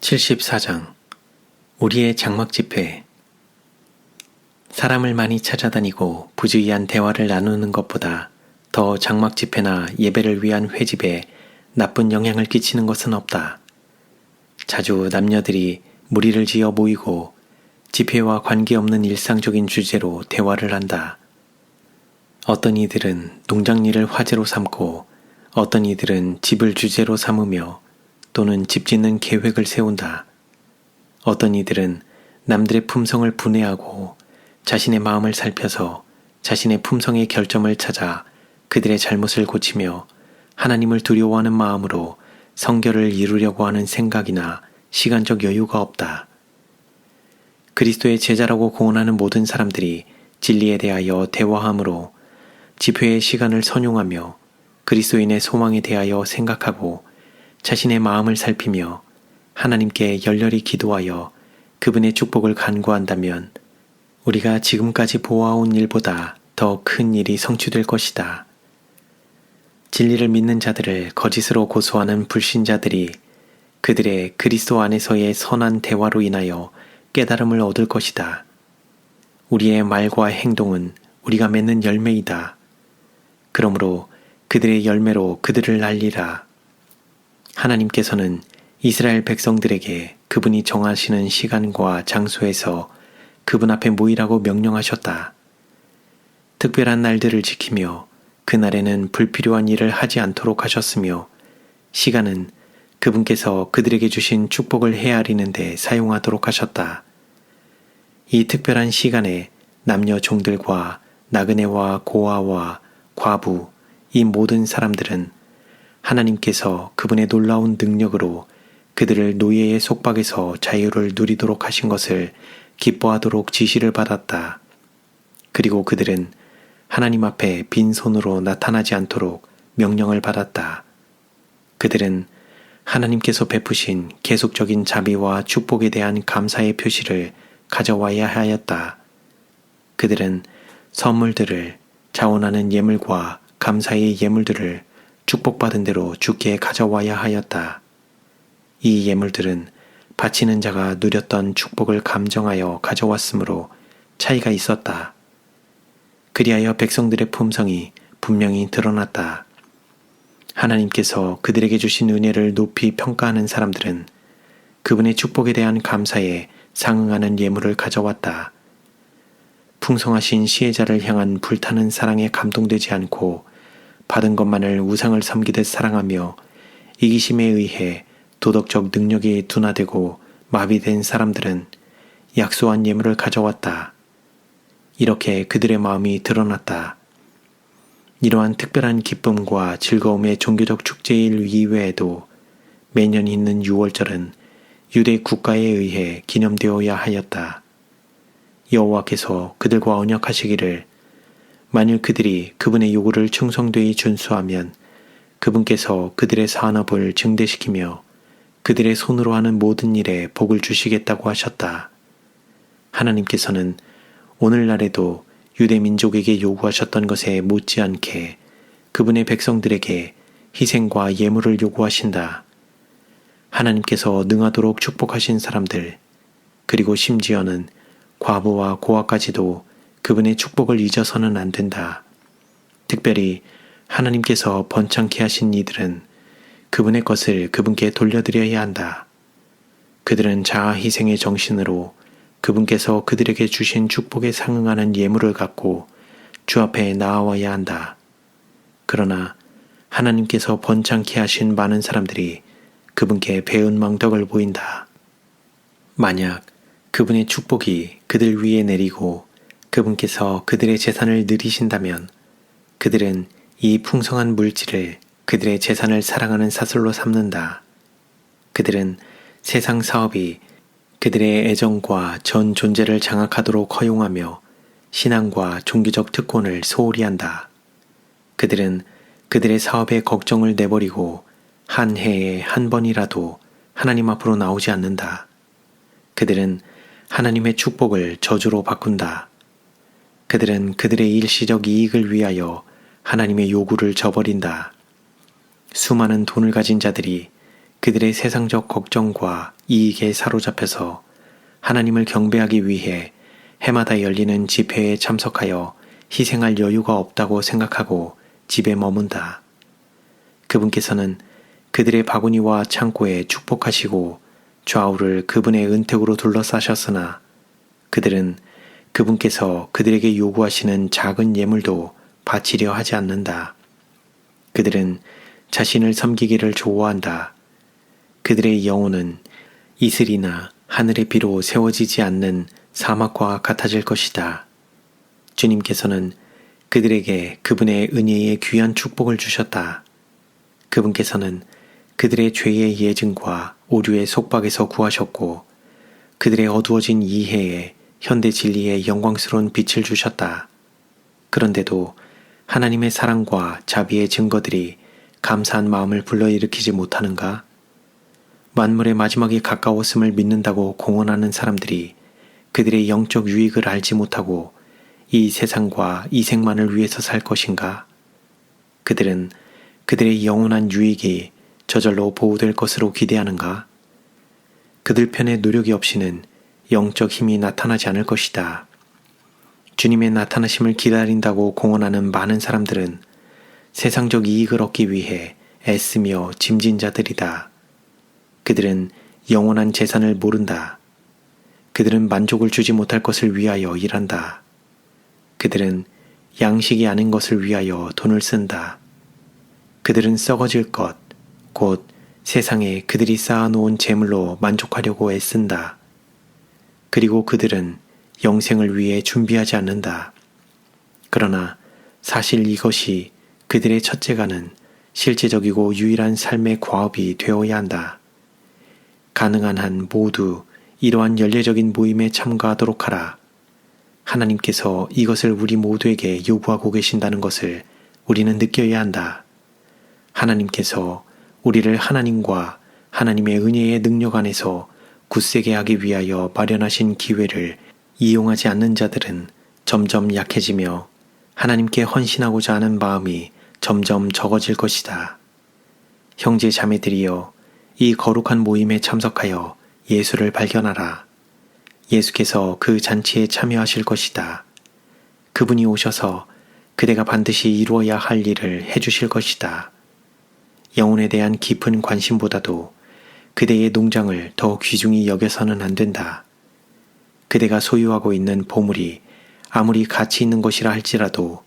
74장 우리의 장막 집회. 사람을 많이 찾아다니고 부주의한 대화를 나누는 것보다 더 장막 집회나 예배를 위한 회집에 나쁜 영향을 끼치는 것은 없다. 자주 남녀들이 무리를 지어 모이고 집회와 관계없는 일상적인 주제로 대화를 한다. 어떤 이들은 농장 일을 화제로 삼고 어떤 이들은 집을 주제로 삼으며 또는 집 짓는 계획을 세운다. 어떤 이들은 남들의 품성을 분해하고 자신의 마음을 살펴서 자신의 품성의 결점을 찾아 그들의 잘못을 고치며 하나님을 두려워하는 마음으로 성결을 이루려고 하는 생각이나 시간적 여유가 없다. 그리스도의 제자라고 고언하는 모든 사람들이 진리에 대하여 대화함으로 집회의 시간을 선용하며 그리스도인의 소망에 대하여 생각하고 자신의 마음을 살피며 하나님께 열렬히 기도하여 그분의 축복을 간구한다면 우리가 지금까지 보아온 일보다 더 큰 일이 성취될 것이다. 진리를 믿는 자들을 거짓으로 고소하는 불신자들이 그들의 그리스도 안에서의 선한 대화로 인하여 깨달음을 얻을 것이다. 우리의 말과 행동은 우리가 맺는 열매이다. 그러므로 그들의 열매로 그들을 알리라. 하나님께서는 이스라엘 백성들에게 그분이 정하시는 시간과 장소에서 그분 앞에 모이라고 명령하셨다. 특별한 날들을 지키며 그날에는 불필요한 일을 하지 않도록 하셨으며 시간은 그분께서 그들에게 주신 축복을 헤아리는 데 사용하도록 하셨다. 이 특별한 시간에 남녀 종들과 나그네와 고아와 과부 이 모든 사람들은 하나님께서 그분의 놀라운 능력으로 그들을 노예의 속박에서 자유를 누리도록 하신 것을 기뻐하도록 지시를 받았다. 그리고 그들은 하나님 앞에 빈손으로 나타나지 않도록 명령을 받았다. 그들은 하나님께서 베푸신 계속적인 자비와 축복에 대한 감사의 표시를 가져와야 하였다. 그들은 선물들을 자원하는 예물과 감사의 예물들을 축복받은 대로 주께 가져와야 하였다. 이 예물들은 바치는 자가 누렸던 축복을 감정하여 가져왔으므로 차이가 있었다. 그리하여 백성들의 품성이 분명히 드러났다. 하나님께서 그들에게 주신 은혜를 높이 평가하는 사람들은 그분의 축복에 대한 감사에 상응하는 예물을 가져왔다. 풍성하신 시혜자를 향한 불타는 사랑에 감동되지 않고 받은 것만을 우상을 섬기듯 사랑하며 이기심에 의해 도덕적 능력이 둔화되고 마비된 사람들은 약소한 예물을 가져왔다. 이렇게 그들의 마음이 드러났다. 이러한 특별한 기쁨과 즐거움의 종교적 축제일 이외에도 매년 있는 6월절은 유대 국가에 의해 기념되어야 하였다. 여호와께서 그들과 언약하시기를 만일 그들이 그분의 요구를 충성되이 준수하면 그분께서 그들의 산업을 증대시키며 그들의 손으로 하는 모든 일에 복을 주시겠다고 하셨다. 하나님께서는 오늘날에도 유대 민족에게 요구하셨던 것에 못지않게 그분의 백성들에게 희생과 예물을 요구하신다. 하나님께서 능하도록 축복하신 사람들, 그리고 심지어는 과부와 고아까지도 그분의 축복을 잊어서는 안 된다. 특별히 하나님께서 번창케 하신 이들은 그분의 것을 그분께 돌려드려야 한다. 그들은 자아 희생의 정신으로 그분께서 그들에게 주신 축복에 상응하는 예물을 갖고 주 앞에 나아와야 한다. 그러나 하나님께서 번창케 하신 많은 사람들이 그분께 배은망덕을 보인다. 만약 그분의 축복이 그들 위에 내리고 그분께서 그들의 재산을 누리신다면 그들은 이 풍성한 물질을 그들의 재산을 사랑하는 사슬로 삼는다. 그들은 세상 사업이 그들의 애정과 전 존재를 장악하도록 허용하며 신앙과 종교적 특권을 소홀히 한다. 그들은 그들의 사업에 걱정을 내버리고 한 해에 한 번이라도 하나님 앞으로 나오지 않는다. 그들은 하나님의 축복을 저주로 바꾼다. 그들은 그들의 일시적 이익을 위하여 하나님의 요구를 저버린다. 수많은 돈을 가진 자들이 그들의 세상적 걱정과 이익에 사로잡혀서 하나님을 경배하기 위해 해마다 열리는 집회에 참석하여 희생할 여유가 없다고 생각하고 집에 머문다. 그분께서는 그들의 바구니와 창고에 축복하시고 좌우를 그분의 은택으로 둘러싸셨으나 그들은 그분께서 그들에게 요구하시는 작은 예물도 바치려 하지 않는다. 그들은 자신을 섬기기를 좋아한다. 그들의 영혼은 이슬이나 하늘의 비로 세워지지 않는 사막과 같아질 것이다. 주님께서는 그들에게 그분의 은혜의 귀한 축복을 주셨다. 그분께서는 그들의 죄의 예증과 오류의 속박에서 구하셨고 그들의 어두워진 이해에 현대 진리의 영광스러운 빛을 주셨다. 그런데도 하나님의 사랑과 자비의 증거들이 감사한 마음을 불러일으키지 못하는가? 만물의 마지막이 가까웠음을 믿는다고 공언하는 사람들이 그들의 영적 유익을 알지 못하고 이 세상과 이생만을 위해서 살 것인가? 그들은 그들의 영원한 유익이 저절로 보호될 것으로 기대하는가? 그들 편의 노력이 없이는 영적 힘이 나타나지 않을 것이다. 주님의 나타나심을 기다린다고 공언하는 많은 사람들은 세상적 이익을 얻기 위해 애쓰며 짐진 자들이다. 그들은 영원한 재산을 모른다. 그들은 만족을 주지 못할 것을 위하여 일한다. 그들은 양식이 아닌 것을 위하여 돈을 쓴다. 그들은 썩어질 것, 곧 세상에 그들이 쌓아놓은 재물로 만족하려고 애쓴다. 그리고 그들은 영생을 위해 준비하지 않는다. 그러나 사실 이것이 그들의 첫째가는 실제적이고 유일한 삶의 과업이 되어야 한다. 가능한 한 모두 이러한 연례적인 모임에 참가하도록 하라. 하나님께서 이것을 우리 모두에게 요구하고 계신다는 것을 우리는 느껴야 한다. 하나님께서 우리를 하나님과 하나님의 은혜의 능력 안에서 굳세게 하기 위하여 마련하신 기회를 이용하지 않는 자들은 점점 약해지며 하나님께 헌신하고자 하는 마음이 점점 적어질 것이다. 형제 자매들이여, 이 거룩한 모임에 참석하여 예수를 발견하라. 예수께서 그 잔치에 참여하실 것이다. 그분이 오셔서 그대가 반드시 이루어야 할 일을 해주실 것이다. 영혼에 대한 깊은 관심보다도 그대의 농장을 더 귀중히 여겨서는 안 된다. 그대가 소유하고 있는 보물이 아무리 가치 있는 것이라 할지라도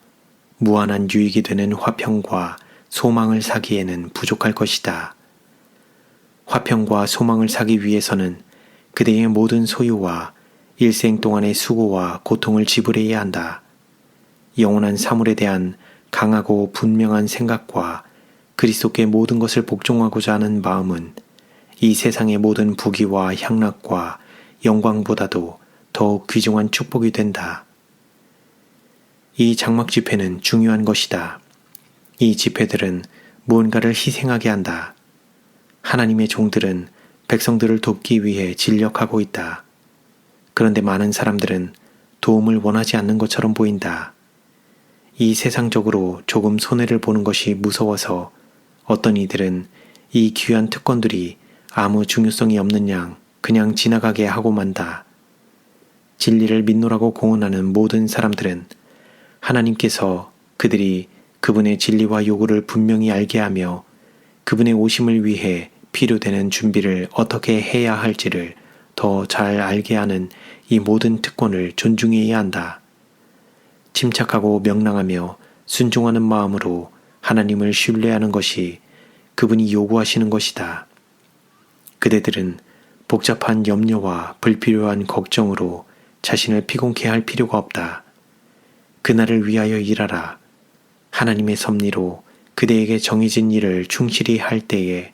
무한한 유익이 되는 화평과 소망을 사기에는 부족할 것이다. 화평과 소망을 사기 위해서는 그대의 모든 소유와 일생 동안의 수고와 고통을 지불해야 한다. 영원한 사물에 대한 강하고 분명한 생각과 그리스도께 모든 것을 복종하고자 하는 마음은 이 세상의 모든 부귀와 향락과 영광보다도 더욱 귀중한 축복이 된다. 이 장막 집회는 중요한 것이다. 이 집회들은 무언가를 희생하게 한다. 하나님의 종들은 백성들을 돕기 위해 진력하고 있다. 그런데 많은 사람들은 도움을 원하지 않는 것처럼 보인다. 이 세상적으로 조금 손해를 보는 것이 무서워서 어떤 이들은 이 귀한 특권들이 아무 중요성이 없는 양 그냥 지나가게 하고 만다. 진리를 믿노라고 공언하는 모든 사람들은 하나님께서 그들이 그분의 진리와 요구를 분명히 알게 하며 그분의 오심을 위해 필요되는 준비를 어떻게 해야 할지를 더 잘 알게 하는 이 모든 특권을 존중해야 한다. 침착하고 명랑하며 순종하는 마음으로 하나님을 신뢰하는 것이 그분이 요구하시는 것이다. 그대들은 복잡한 염려와 불필요한 걱정으로 자신을 피곤케 할 필요가 없다. 그날을 위하여 일하라. 하나님의 섭리로 그대에게 정해진 일을 충실히 할 때에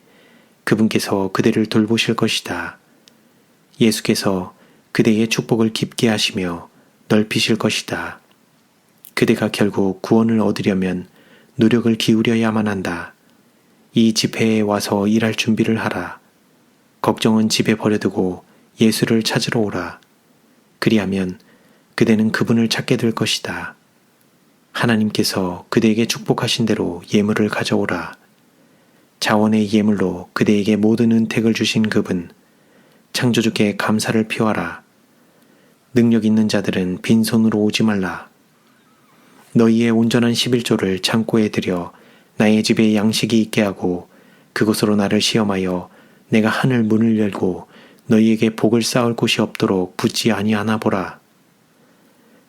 그분께서 그대를 돌보실 것이다. 예수께서 그대의 축복을 깊게 하시며 넓히실 것이다. 그대가 결국 구원을 얻으려면 노력을 기울여야만 한다. 이 집회에 와서 일할 준비를 하라. 걱정은 집에 버려두고 예수를 찾으러 오라. 그리하면 그대는 그분을 찾게 될 것이다. 하나님께서 그대에게 축복하신 대로 예물을 가져오라. 자원의 예물로 그대에게 모든 은택을 주신 그분, 창조주께 감사를 표하라. 능력 있는 자들은 빈손으로 오지 말라. 너희의 온전한 11조를 창고에 들여 나의 집에 양식이 있게 하고 그곳으로 나를 시험하여 내가 하늘 문을 열고 너희에게 복을 쌓을 곳이 없도록 붙지 아니하나 보라.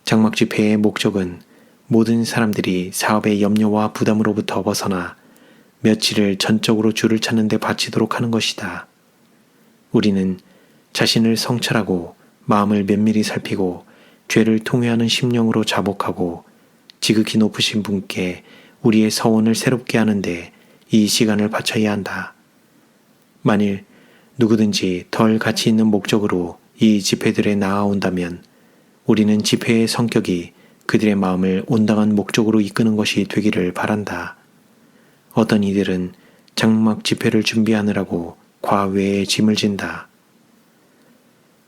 장막 집회의 목적은 모든 사람들이 사업의 염려와 부담으로부터 벗어나 며칠을 전적으로 주를 찾는 데 바치도록 하는 것이다. 우리는 자신을 성찰하고 마음을 면밀히 살피고 죄를 통회하는 심령으로 자복하고 지극히 높으신 분께 우리의 서원을 새롭게 하는데 이 시간을 바쳐야 한다. 만일 누구든지 덜 가치 있는 목적으로 이 집회들에 나아온다면 우리는 집회의 성격이 그들의 마음을 온당한 목적으로 이끄는 것이 되기를 바란다. 어떤 이들은 장막 집회를 준비하느라고 과외의 짐을 진다.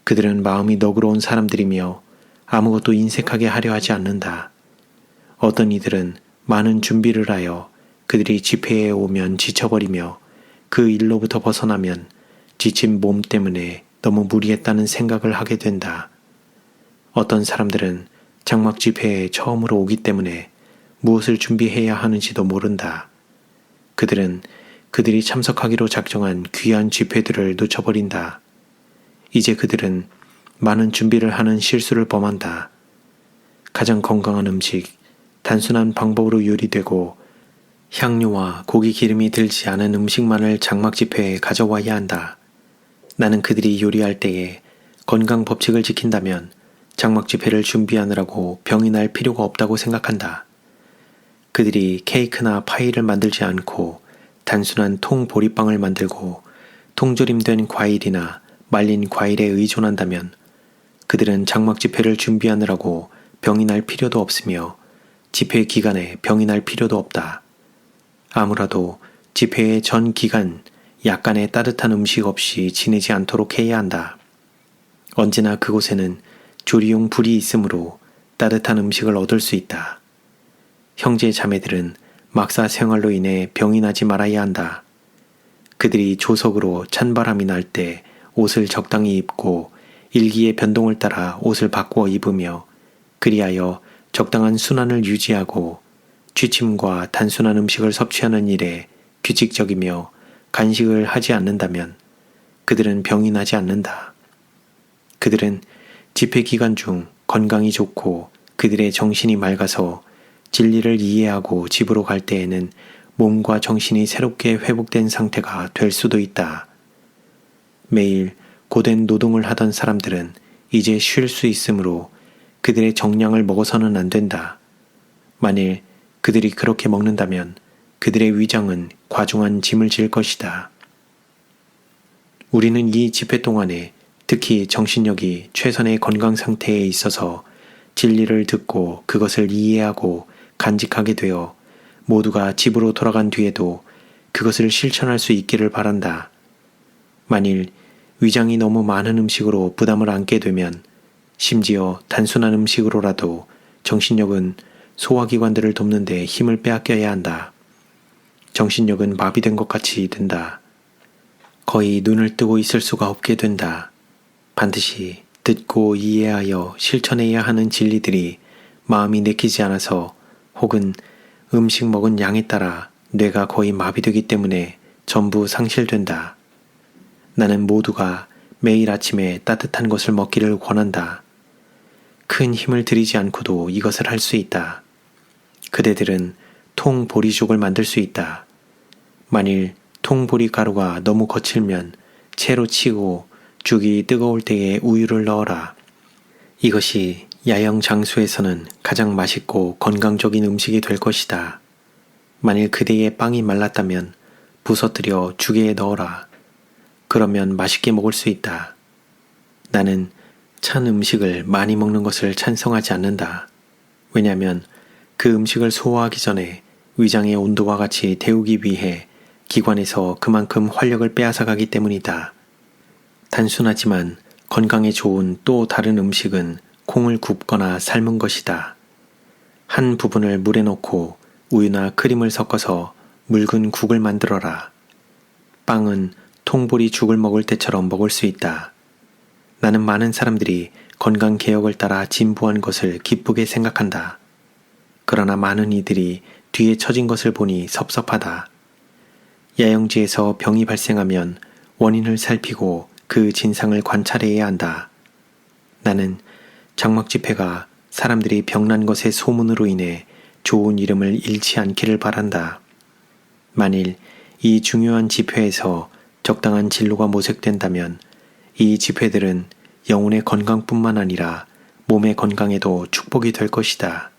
그들은 마음이 너그러운 사람들이며 아무것도 인색하게 하려 하지 않는다. 어떤 이들은 많은 준비를 하여 그들이 집회에 오면 지쳐버리며 그 일로부터 벗어나면 지친 몸 때문에 너무 무리했다는 생각을 하게 된다. 어떤 사람들은 장막 집회에 처음으로 오기 때문에 무엇을 준비해야 하는지도 모른다. 그들은 그들이 참석하기로 작정한 귀한 집회들을 놓쳐버린다. 이제 그들은 많은 준비를 하는 실수를 범한다. 가장 건강한 음식, 단순한 방법으로 요리되고 향료와 고기 기름이 들지 않은 음식만을 장막 집회에 가져와야 한다. 나는 그들이 요리할 때에 건강 법칙을 지킨다면 장막 집회를 준비하느라고 병이 날 필요가 없다고 생각한다. 그들이 케이크나 파이를 만들지 않고 단순한 통 보리빵을 만들고 통조림된 과일이나 말린 과일에 의존한다면 그들은 장막 집회를 준비하느라고 병이 날 필요도 없으며 집회 기간에 병이 날 필요도 없다. 아무라도 집회의 전 기간 약간의 따뜻한 음식 없이 지내지 않도록 해야 한다. 언제나 그곳에는 조리용 불이 있으므로 따뜻한 음식을 얻을 수 있다. 형제 자매들은 막사 생활로 인해 병이 나지 말아야 한다. 그들이 조석으로 찬바람이 날 때 옷을 적당히 입고 일기의 변동을 따라 옷을 바꾸어 입으며 그리하여 적당한 순환을 유지하고 취침과 단순한 음식을 섭취하는 일에 규칙적이며 간식을 하지 않는다면 그들은 병이 나지 않는다. 그들은 집회 기간 중 건강이 좋고 그들의 정신이 맑아서 진리를 이해하고 집으로 갈 때에는 몸과 정신이 새롭게 회복된 상태가 될 수도 있다. 매일 고된 노동을 하던 사람들은 이제 쉴 수 있으므로 그들의 정량을 먹어서는 안 된다. 만일 그들이 그렇게 먹는다면 그들의 위장은 과중한 짐을 질 것이다. 우리는 이 집회 동안에 특히 정신력이 최선의 건강 상태에 있어서 진리를 듣고 그것을 이해하고 간직하게 되어 모두가 집으로 돌아간 뒤에도 그것을 실천할 수 있기를 바란다. 만일 위장이 너무 많은 음식으로 부담을 안게 되면 심지어 단순한 음식으로라도 정신력은 소화기관들을 돕는 데 힘을 빼앗겨야 한다. 정신력은 마비된 것 같이 든다. 거의 눈을 뜨고 있을 수가 없게 된다. 반드시 듣고 이해하여 실천해야 하는 진리들이 마음이 내키지 않아서 혹은 음식 먹은 양에 따라 뇌가 거의 마비되기 때문에 전부 상실된다. 나는 모두가 매일 아침에 따뜻한 것을 먹기를 권한다. 큰 힘을 들이지 않고도 이것을 할 수 있다. 그대들은 통보리죽을 만들 수 있다. 만일 통보리 가루가 너무 거칠면 채로 치고 죽이 뜨거울 때에 우유를 넣어라. 이것이 야영 장소에서는 가장 맛있고 건강적인 음식이 될 것이다. 만일 그대의 빵이 말랐다면 부서뜨려 죽에 넣어라. 그러면 맛있게 먹을 수 있다. 나는 찬 음식을 많이 먹는 것을 찬성하지 않는다. 왜냐하면 그 음식을 소화하기 전에 위장의 온도와 같이 데우기 위해 기관에서 그만큼 활력을 빼앗아가기 때문이다. 단순하지만 건강에 좋은 또 다른 음식은 콩을 굽거나 삶은 것이다. 한 부분을 물에 넣고 우유나 크림을 섞어서 묽은 국을 만들어라. 빵은 통보리 죽을 먹을 때처럼 먹을 수 있다. 나는 많은 사람들이 건강개혁을 따라 진보한 것을 기쁘게 생각한다. 그러나 많은 이들이 뒤에 처진 것을 보니 섭섭하다. 야영지에서 병이 발생하면 원인을 살피고 그 진상을 관찰해야 한다. 나는 장막 집회가 사람들이 병난 것의 소문으로 인해 좋은 이름을 잃지 않기를 바란다. 만일 이 중요한 집회에서 적당한 진로가 모색된다면 이 집회들은 영혼의 건강뿐만 아니라 몸의 건강에도 축복이 될 것이다.